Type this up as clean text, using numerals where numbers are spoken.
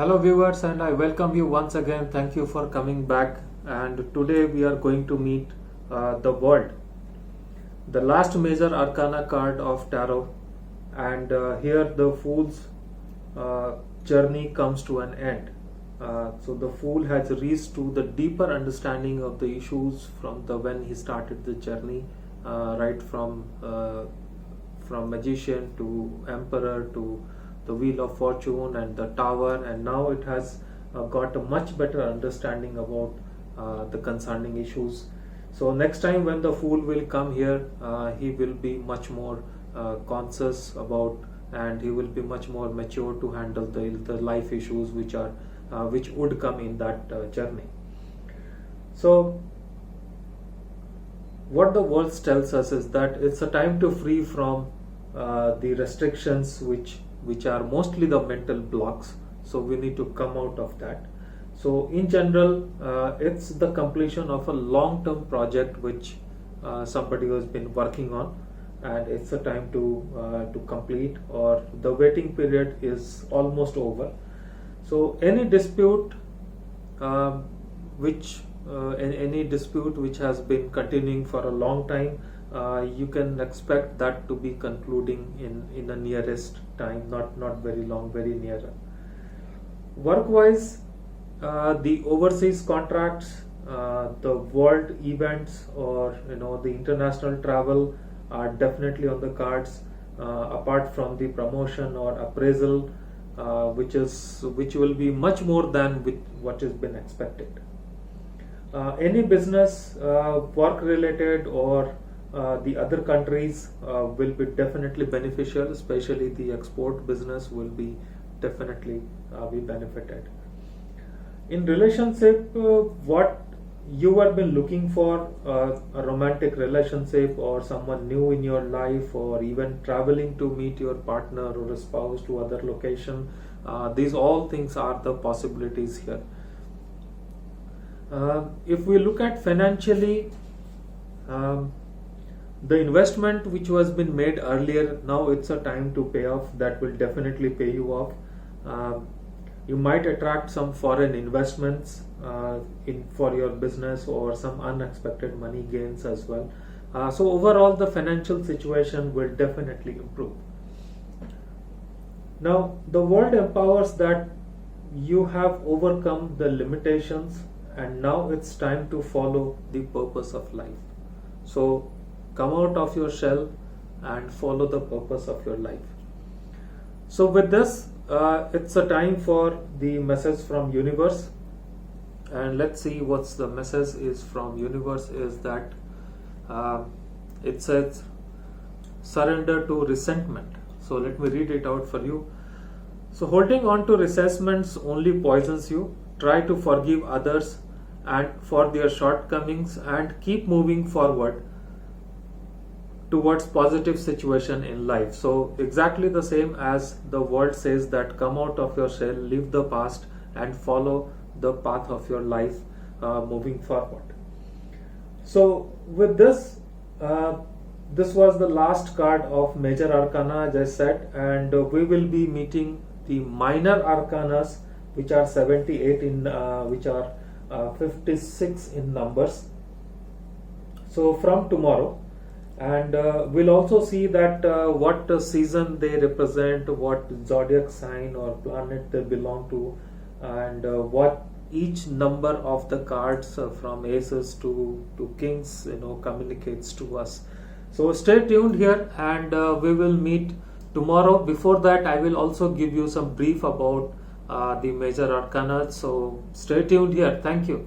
Hello viewers, and I welcome you once again. Thank you for coming back. And today we are going to meet the world, the last major arcana card of tarot. And here the Fool's journey comes to an end. So the Fool has reached to the deeper understanding of the issues from the when he started the journey, right from magician to emperor to the wheel of fortune and the tower, and now it has got a much better understanding about the concerning issues. So next time when the Fool will come here, he will be much more conscious about, and he will be much more mature to handle the life issues which would come in that journey. So what the world tells us is that it's a time to free from the restrictions which are mostly the mental blocks. So we need to come out of that. So in general, it's the completion of a long-term project which somebody has been working on, and it's a time to complete, or the waiting period is almost over. So any dispute any dispute which has been continuing for a long time, you can expect that to be concluding in the nearest time, not very long, very nearer. Work wise, the overseas contracts, the world events, or the international travel are definitely on the cards, apart from the promotion or appraisal, which will be much more than with what has been expected. Any business, work related, or the other countries will be definitely beneficial, especially the export business will be definitely be benefited. In relationship, what you have been looking for, a romantic relationship or someone new in your life, or even traveling to meet your partner or a spouse to other location, these all things are the possibilities here. If we look at financially, the investment which was been made earlier, now it's a time to pay off. That will definitely pay you off. You might attract some foreign investments for your business, or some unexpected money gains as well. So overall the financial situation will definitely improve. Now the world empowers that you have overcome the limitations, and now it's time to follow the purpose of life. So come out of your shell and follow the purpose of your life. So with this, it's a time for the message from universe, and let's see what's the message is from universe. Is that it says surrender to resentment. So let me read it out for you. So holding on to resentments only poisons you. Try to forgive others and for their shortcomings, and keep moving forward towards positive situation in life. So exactly the same as the world says, that come out of your shell, leave the past, and follow the path of your life moving forward. So with this, this was the last card of major arcana, as I said, and we will be meeting the minor arcanas, which are 78 in which are 56 in numbers. So from tomorrow, and we'll also see that what season they represent, what zodiac sign or planet they belong to, and what each number of the cards from aces to kings communicates to us. So stay tuned here, and we will meet tomorrow. Before that, I will also give you some brief about the major arcana. So stay tuned here. Thank you.